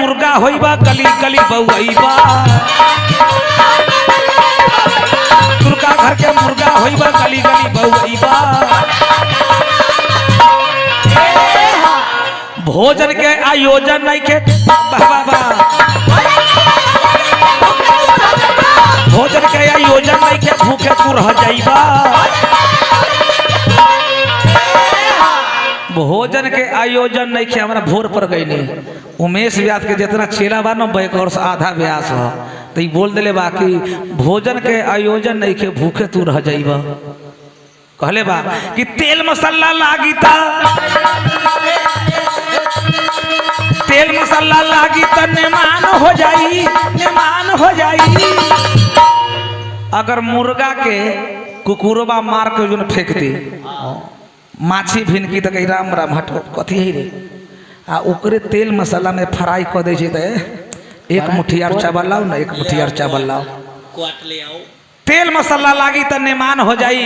मुर्गा होइबा गली गली बउआइबा तुरका घर के मुर्गा होइबा गली गली बउआइबा भोजन के आयोजन नहीं के बाबा भोजन के आयोजन नहीं के भूखे तू रह जाइबा भोजन के आयोजन नहीं के हमारा भोर पर गई नहीं उमेश व्यास के जितना चेला बा न बैक और आधा व्यास हो तो ये बोल दिले बा कि भोजन के आयोजन नहीं के भूखे तू रह जाइबा कहले बा कि तेल मसाला लागी ता तेल मसाला लागी ता नेमान हो जाई अगर मुर्गा के कुकुरबा मार के जो फेंक दी माछी भिनकी तक राम राम हट कथी है रे आ ओकरे तेल मसाला में फ्राई कर दे छे एक मुट्ठी और चावल लाओ ना एक मुट्ठी और चावल लाओ ले आओ तेल मसाला लागी त नेमान हो जाई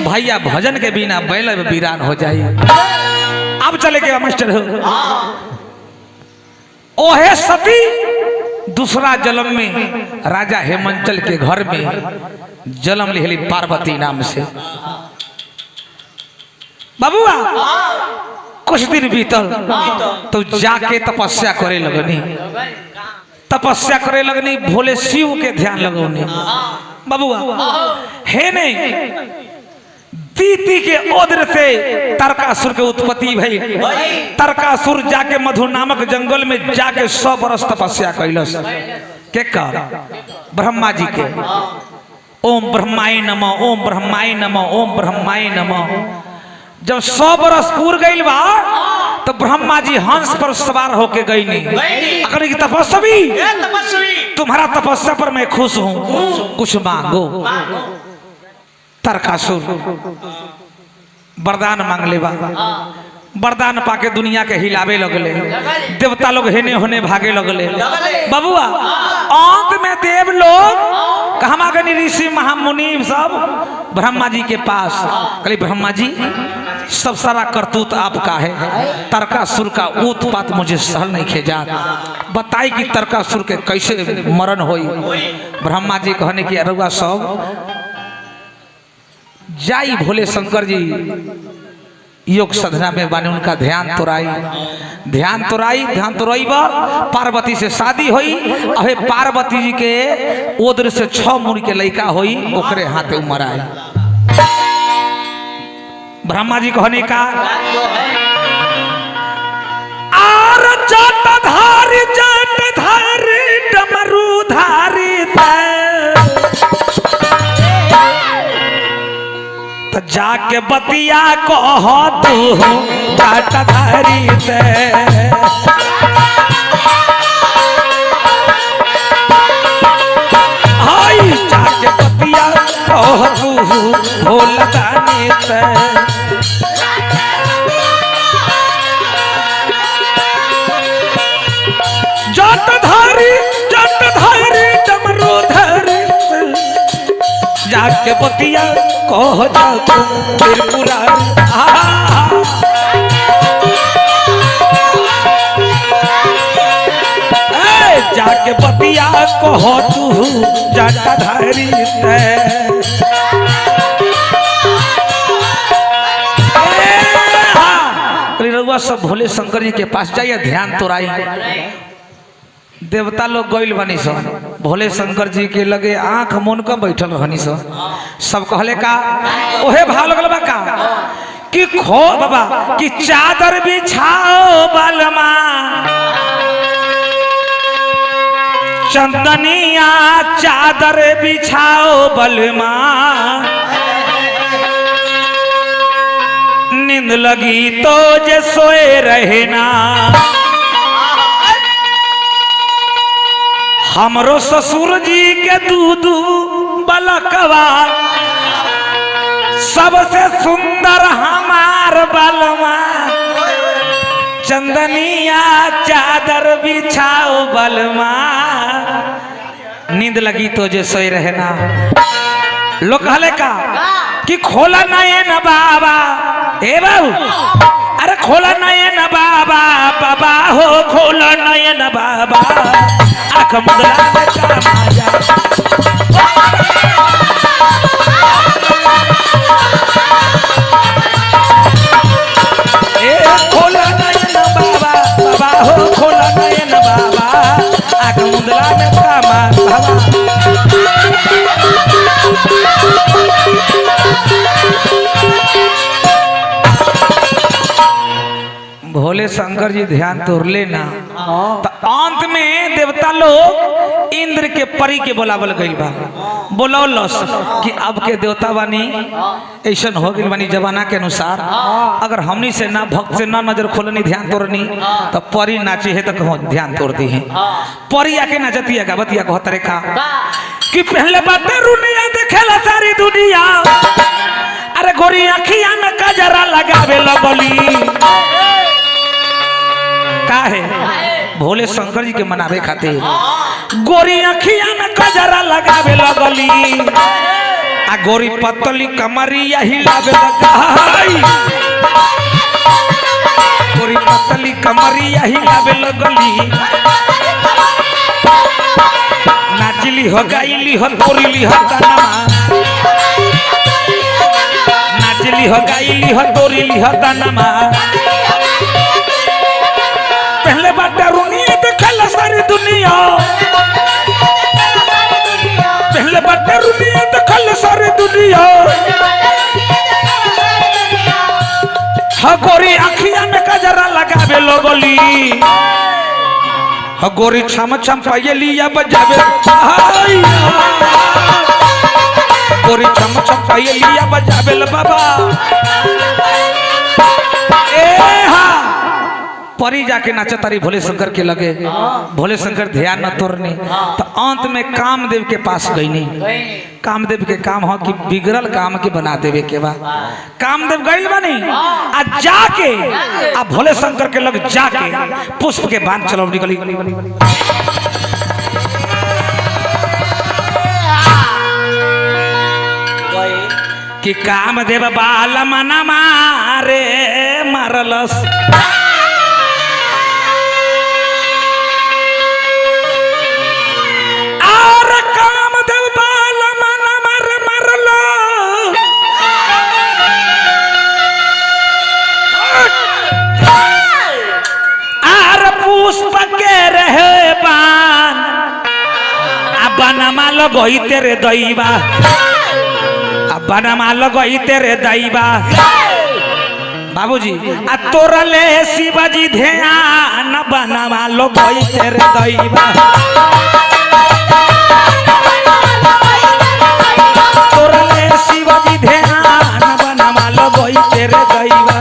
भैया भजन के बिना बैल वीरान हो जाई। अब चले गया मास्टर ओहे सती दूसरा जन्म में राजा हेमंचल के घर में जन्म लेली पार्वती नाम से बबुआ कुछ दिन बीतल तो जाके तपस्या करे लगनी भोले शिव के ध्यान लगौनी बबुआ है नहीं दीति के ओद्र से तारकासुर के उत्पत्ति भई तारकासुर जाके मधु नामक जंगल में जाके 100 बरस तपस्या कैलस के कर ब्रह्मा जी के ओम ब्रह्माय नमः ओम ब्रह्माय नमः ओम ब्रह्माय नमः जब 100 बरस पूर गई बा तो ब्रह्मा जी हंस पर सवार होके गई नहीं अगर की तपस्वी तुम्हारा तपस्या पर मैं खुश हूँ कुछ मांगो तारकासुर वरदान मांग ले बा वरदान पाके दुनिया के हिलावे लगले देवता लोग हेने होने भागे लगले बबुआ अंत में देव लोग कहमा गनी ऋषि महामुनि सब ब्रह्मा जी के पास कहले ब्रह्मा जी सब सारा करतूत आपका है तारकासुर का उत्पात मुझे सहल नहीं खेजा बताई कि तारकासुर के कैसे मरण होई ब्रह्मा जी कहने की अरुआ सब जाई भोले शंकर जी योग साधना में बाने उनका ध्यान तोराई पार्वती से शादी हुई अहे पार्वती जी के ओद्र से 6 मुड़ के लड़का हुई ओकरे हाथे उमर आई ब्रह्मा जी कहने का आर जटाधारी डमरूधारी तो जाके बतिया कह तू जटाधारी से हाय जाके बतिया कह तू भोलदानी से जटाधारी डमरूधारी जाके बतिया कह जाओ त्रिपुरा जाके बतिया कह तू जटाधारी से रउआ सब भोले शंकर जी के पास जाइए ध्यान तोराई देवता लोग गइल बनी सन भोले शंकर जी के लगे आंख मुन कर बैठल रहनी सन सब कहले का ओहे भाव लगल बा का कि खो बाबा कि चादर बिछाओ बलमा चंदनिया चादर बिछाओ बलमा नींद लगी तो जे सोए रहना हमरो ससुर जी के दूधू बलकवा सबसे सुंदर हमार बलमा चंदनिया चादर बिछाओ बलमा नींद लगी तो जे सोए रहना लोग कहले का कि खोला ना ये न बाबा ए बाबू अरे खोला नयन बाबा बाबा हो खोला नयन बाबा आँख मुदला में काम आ जा खोला नयन बाबा बाबा हो खोला नयन बाबा आँख मुदला में काम आ बाबा भोले शंकर जी ध्यान तोड़ लेना तो अंत में देवता लोग इंद्र के परी के बोलावल गइल बा बोलौलस कि अब के देवता बानी ऐसा हो गइल बानी जमाना के अनुसार अगर हमनी से ना भक्त से ना नजर खोलनी ध्यान तोड़नी तो परी नाचे है तो कहो ध्यान तोड़ दी है परी आके नाचती है गावतिया कहो तरीका कि पहले बातें रुनिया देखेला सारी दुनिया अरे गोरी अखिया में कजरा लगावे लगली का है भोले शंकर जी के मनावे खातिर गोरी अखिया में कजरा लगावे लगली आ गोरी पतली कमरिया हिलावे लगाई गोरी पतली कमरिया हिलावे लगली नाचली हो गाइली हो तोरीली हो गाना नाचली हो गाइली हो तोरीली हो गाना पहले बात रुनिया देखल सारी दुनिया पहले बात रुनिया देखल सारी दुनिया गोरी अखिया में कजरा लगावे लगली गोरी छम छम पायलिया बजावे गोरी छम छम पायलिया बजावे बाबा परी जाके नाचा तारी भोले शंकर के लगे भोले शंकर ध्यान न तोड़ने तो अंत में कामदेव के पास गई नहीं कामदेव के काम हो कि बिगड़ल काम के बना देवे के बा कामदेव गइल बनी आ जाके आ भोले शंकर के लग जाके पुष्प के बांध चलो निकली कि कामदेव बाल मना मारे मारलस बनमा लगोई तेरे दैबा बनमा लगोई तेरे दैबा बाबूजी आ तोरले शिवाजी ध्यान बनमा लगोई तेरे दैबा तोरले शिवाजी ध्यान बनमा लगोई तेरे दैबा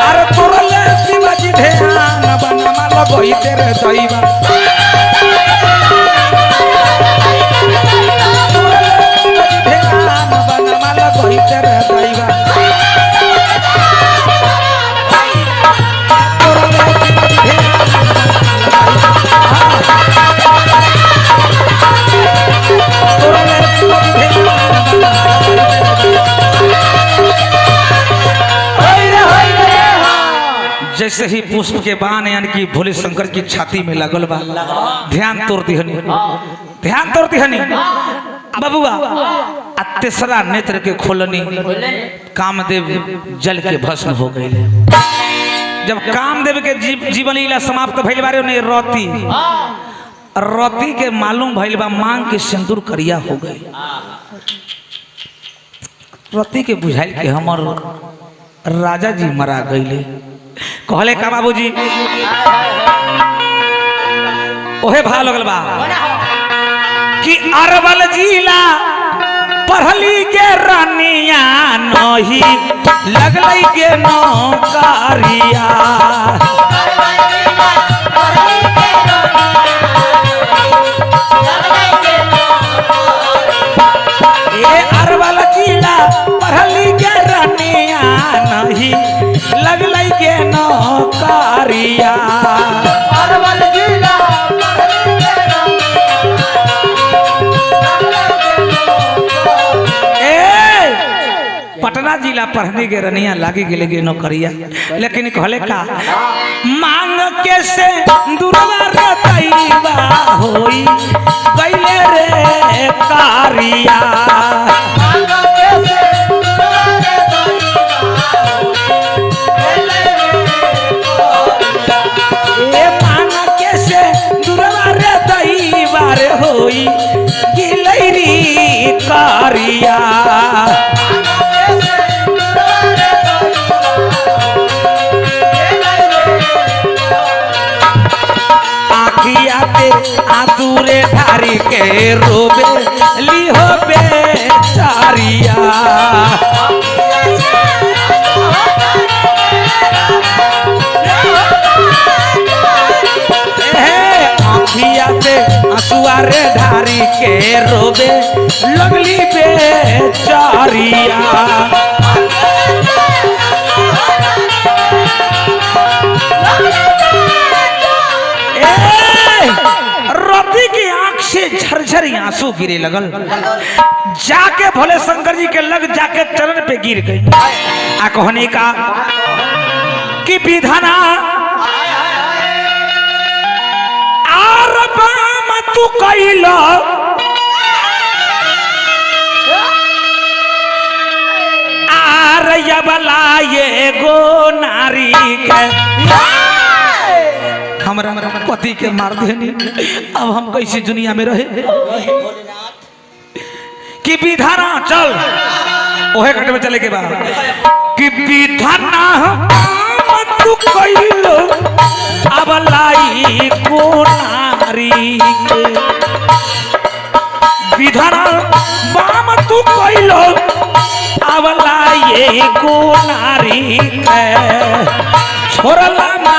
अरे तोरले शिवाजी ध्यान बनमा लगोई तेरे दैबा ध्यान बनमा लगोई तेरे दैबा जैसे ही पुष्प के बाण यानी कि भोले शंकर की छाती में लगल बा ध्यान तोड़ती हनी बबुआ तेसरा नेत्र के खोलनी कामदेव जल के भस्म हो गए जब कामदेव के जीवन लीला समाप्त भइल बारे ने रति के मालूम भइल बा मांग के सिंदूर करिया हो गए रति के बुझाइल कि हमर राजा जी मरा गईले कहले का बाबूजी ओहे भाव लगल बा कि अरवल जिला पढ़ली के रानिया नही लगलई के नौकरिया ए अरवल जिला पढ़ली के रानिया नही लगलई के नौकरिया अरवल जिला पटना जिला पढ़ने के रनिया लागी गेले गे नौकरिया, लेकिन कहले का मांग के से दुर्गा रे दैवा होई गइले रे कारिया। होई गिलैरी कारिया आखिया के आंसूरे धारी के रोबे ली हो बेचारिया। आंसुआरे धारी के रोबे लगली बेचारिया। रति की आंख से झरझर आंसू गिरे लगल, जाके भोले शंकर जी के लग जाके चरण पे गिर गई। आ कहने का कि विधाना तू कैलो आर यबला ये गो नारी के हमरा पति के मार देनी, अब हम कैसे दुनिया में रहे। कि विधाना चल ओहे कट में चले के बाद कि विधाना तू कैलो अबलाई को नारी के विधाना बाम तू कैलो अबला ये को नारी के छोड़ला ना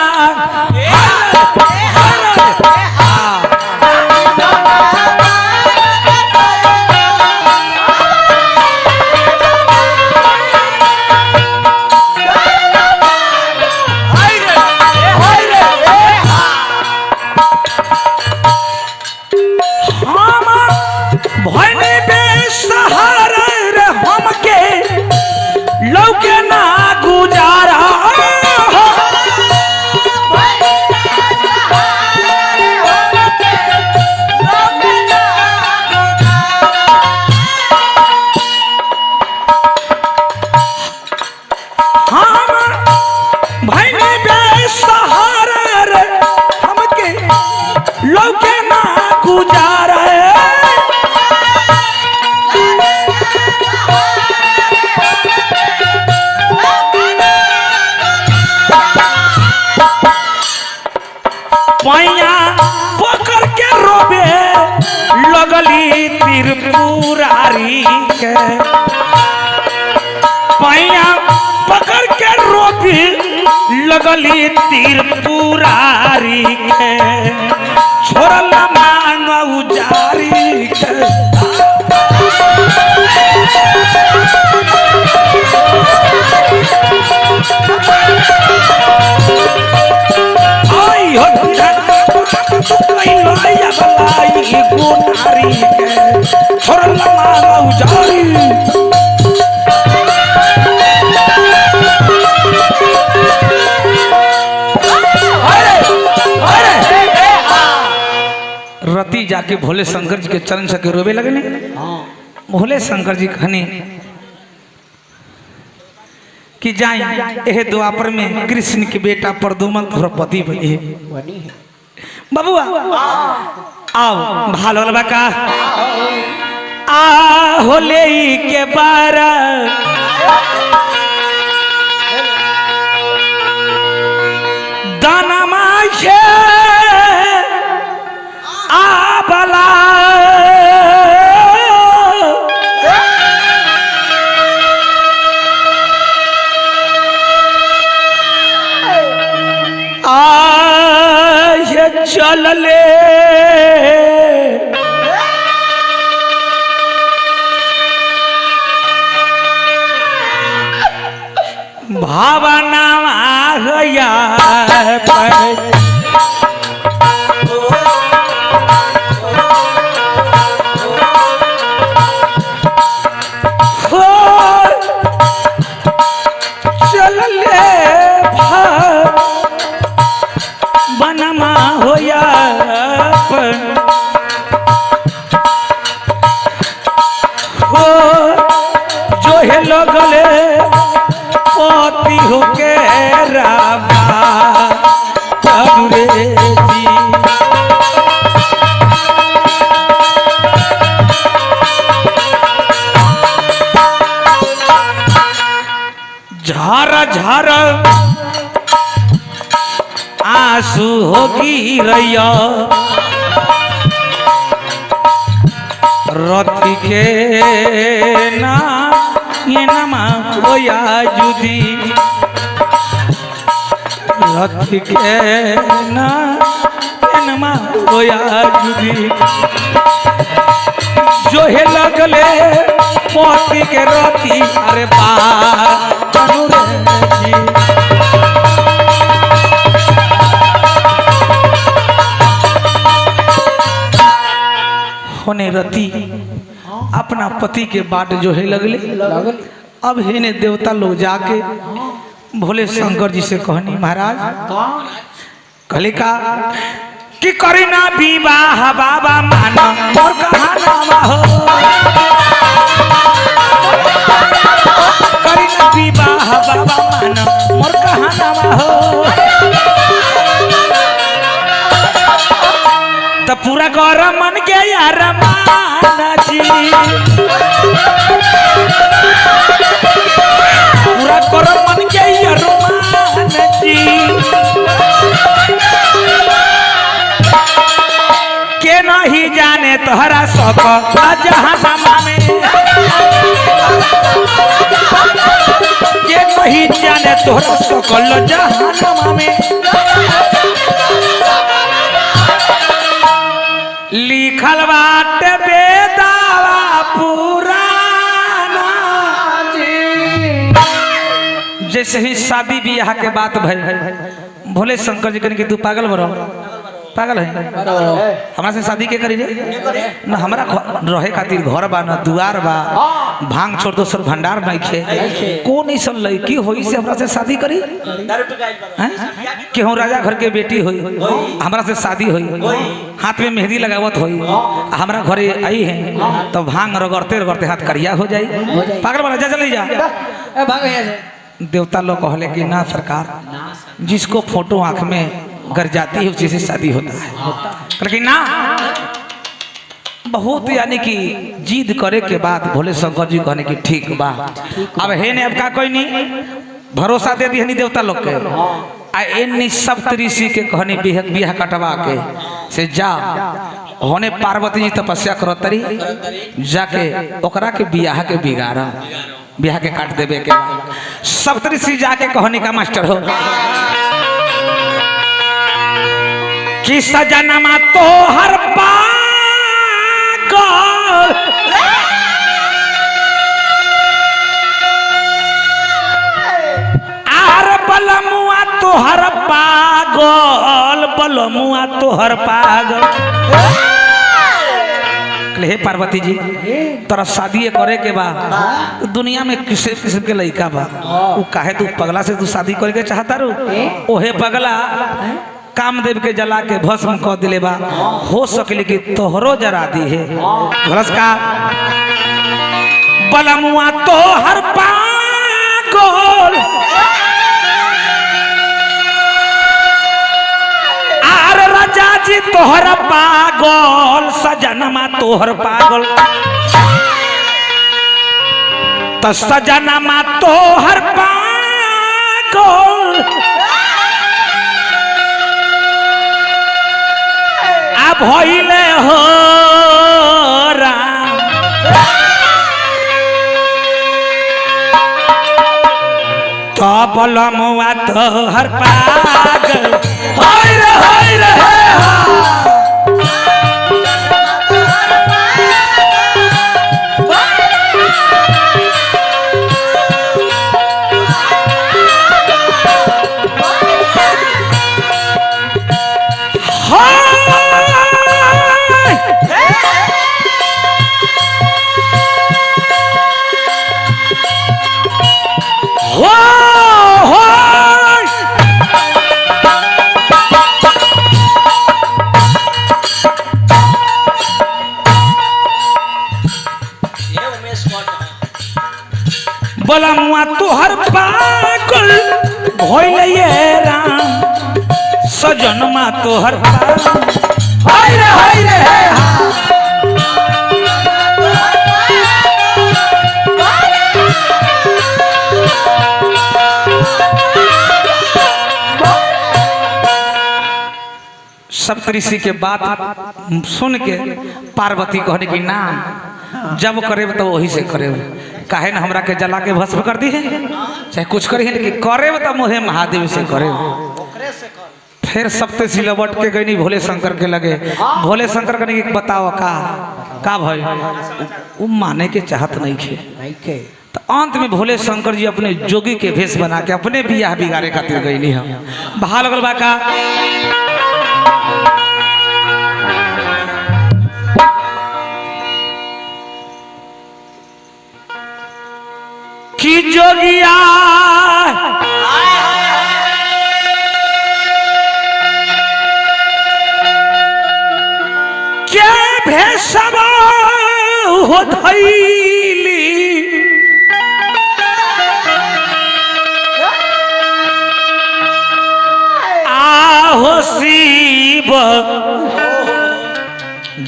पकड़ के रोबे लगली त्रिपुरारी के पैया पकड़ के रोबी लगली त्रिपुरारी के छोड़ला मांग उजारी के रति जाके भोले शंकर जी के चरण से रोवे लगने। भोले शंकर जी कहने कि जाए यह द्वापर में कृष्ण के बेटा प्रद्युम्न द्रौपदी बनी बबुआ आओ भालो का आ होले के बारा दाना माखे आ बला चल ले भावना गया आंसू होगी रैया रति के ना ये नमा होया जुदी रति के ना ये नमा होया जुदी जो है लगले मोती के रोती अरे बानू रे जी होने रति अपना पति के बाट जो है लगले अब है ने देवता लोग जाके भोले शंकर जी से कहनी महाराज कहले का कि करी ना विवाह बाबा माना और कहा नामा हो करी ना विवाह बाबा माना और कहा नामा हो तो पूरा गौरव मन के यार माना जी पूरा गौरव मन के यार माना जी के नहीं जाने तोहरा सब जहानमा में के नहीं जाने तोहरा सकल जहानमा में लिखल बाटे बेदावा पुराना जैसे ही शादी ब्याह के बात भई भोले शंकर जी कहने कि तू पागल बरो पागल है हमारा से शादी के करी रे न हमरा रहे खातिर घर बा न दुआर बा भांग छोड़ दोसर भंडार नहीं खे कौन ऐसा लड़की होई से हमरा से शादी करी केहू राजा घर के बेटी होई हमरा से शादी होई हाथ में मेहंदी लगावत होई हमरा घरे आई है तो भांग रगड़ते रगड़ते हाथ करिया हो जाई पागल वाला जा चली जा भाग यहाँ से देवता लोग कहले कि ना सरकार जिसको फोटो आंख में गर जाती है उसी से शादी होता है लेकिन ना बहुत यानी कि जिद करे के बाद भोले शंकर जी कहने की ठीक बा अब है ने अब का कोई नहीं भरोसा दे दी देवता लोग के आ एनी सप्तऋषि के कहनी बियाह कटवा के से जा होने पार्वती जी तपस्या करो तरी जाके ओकरा के बियाह के बिगाड़ा बियाह के काट देवे के सप्तऋषि जाके कहनी का मास्टर हो कि सजनमा तो हर पागल आर बलमुआ तो हर पागल बलमुआ तो हर पागल हे पार्वती जी तोरा शादी करे के बा दुनिया में किसी किस्म के लड़का बा वो काहे तू पगला से तू शादी करे के चाहता रू ओहे पगला कामदेव के जला के भस्म कर दिले बा हो सकले कि तोहरो जरा दी है का बलमुआ तो हर पागल आर राजा जी तोहर पागल सजनमा तोहर पागल तो सजनमा तोहर पागल भइले हो राम तो बलमुआ तो हर पागल होय रे बलमुआ तोहर पागल भइले ये राम सजनमा तोहर पागल हाय रे सप्तऋषि के बात सुन के पार्वती कहने की ना जब करे तो वही से करे काहे न हमरा के जला के भस्म कर दी है चाहे कुछ करी है लेकिन करे तो मोहे महादेव से करे। फिर सप्तऋषि लौट के गई भोले शंकर के लगे। भोले शंकर कहने की बताओ का भाई वो माने के चाहत नहीं थे। तो अंत में भोले शंकर जी अपने जोगी के भेष बना के अपने बियाह बिगाड़े खातिर गई हम बहा लगल बा का कि जोगिया क्या भेषवा हो धैली आहो शिव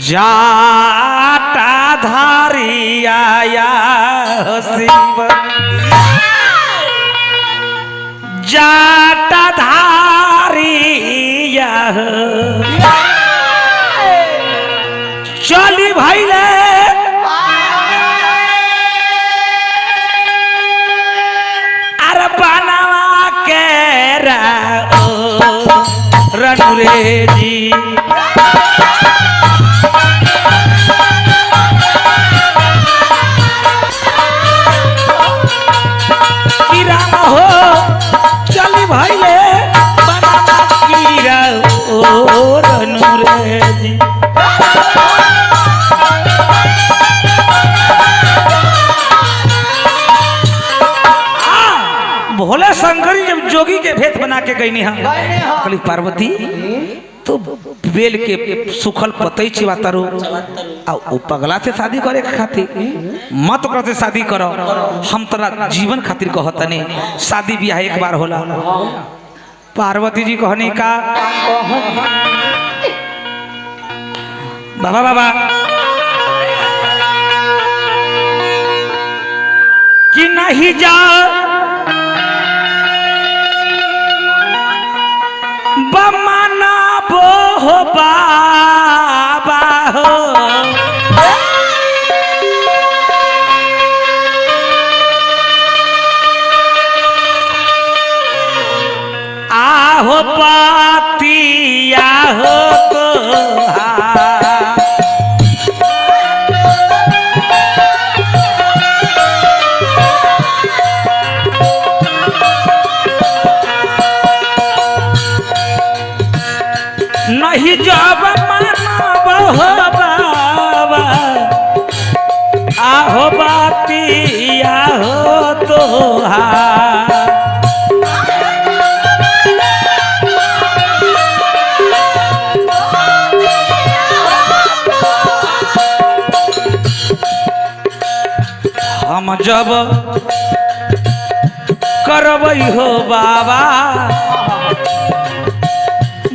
जाटा धारी आया शिव जाटा धारी चली भैले अरे बनवा के रे जी भाईले बनाना कीरा ओ रनु रे जी भोले शंकर जब जोगी के भेष बना के गई कहली पार्वती तो बेल के सुखल पतई चिवा तारो आ पगला से शादी करे खातिर मत करते शादी करो हम तोरा जीवन खातिर कहतनी शादी ब्याह एक बार होला। पार्वती जी कहनी का बाबा बाबा कि नहीं जा बमाना हो बाबा हो आहो पातिया हो नहीं जब मानब हो बाबा आहो बातिया हो तो हम जब करबई हो बाबा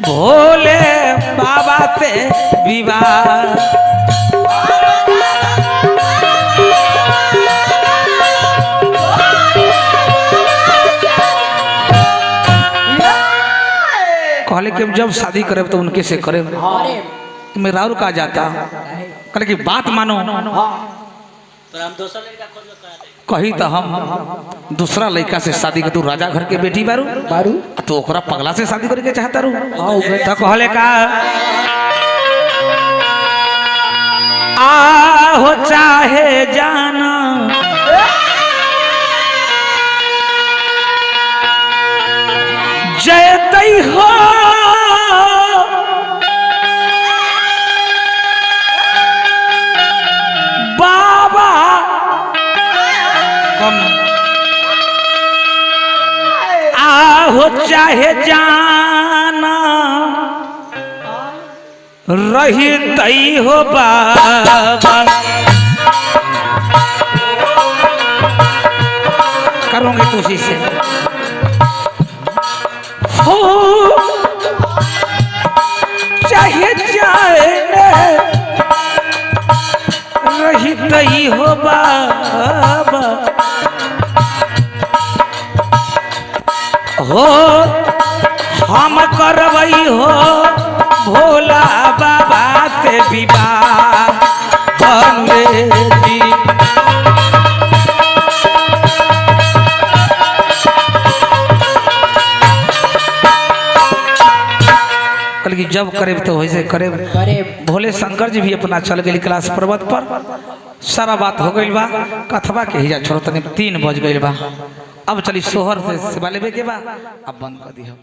भोले बाबा से विवाह कहले कि जब शादी करे तो उनके से करे मैं राउर का जाता कहले कि बात मानो कही तो हम दूसरा लड़का से शादी कर तू राजा घर के बेटी बारू बारू तो ओकरा पगला से शादी करे के चाहता रू तो कहले का आहो चाहे जाना जयतई हो बाबा आहो चाहे जाना रही तई हो बाबा करूंगी तुझी से हो चाहे जाए रही तई हो बाबा हो हम करवई हो भोले कि जब करे तो वैसे करे। भोले शंकर जी भी अपना चल गए कैलाश पर्वत पर। सारा बात हो गई बा, कथबा के हिजा छोड़ो तनी 3 बज गई बा। अब चली सोहर से सेवा लेवे के बा, अब बंद कर दियो।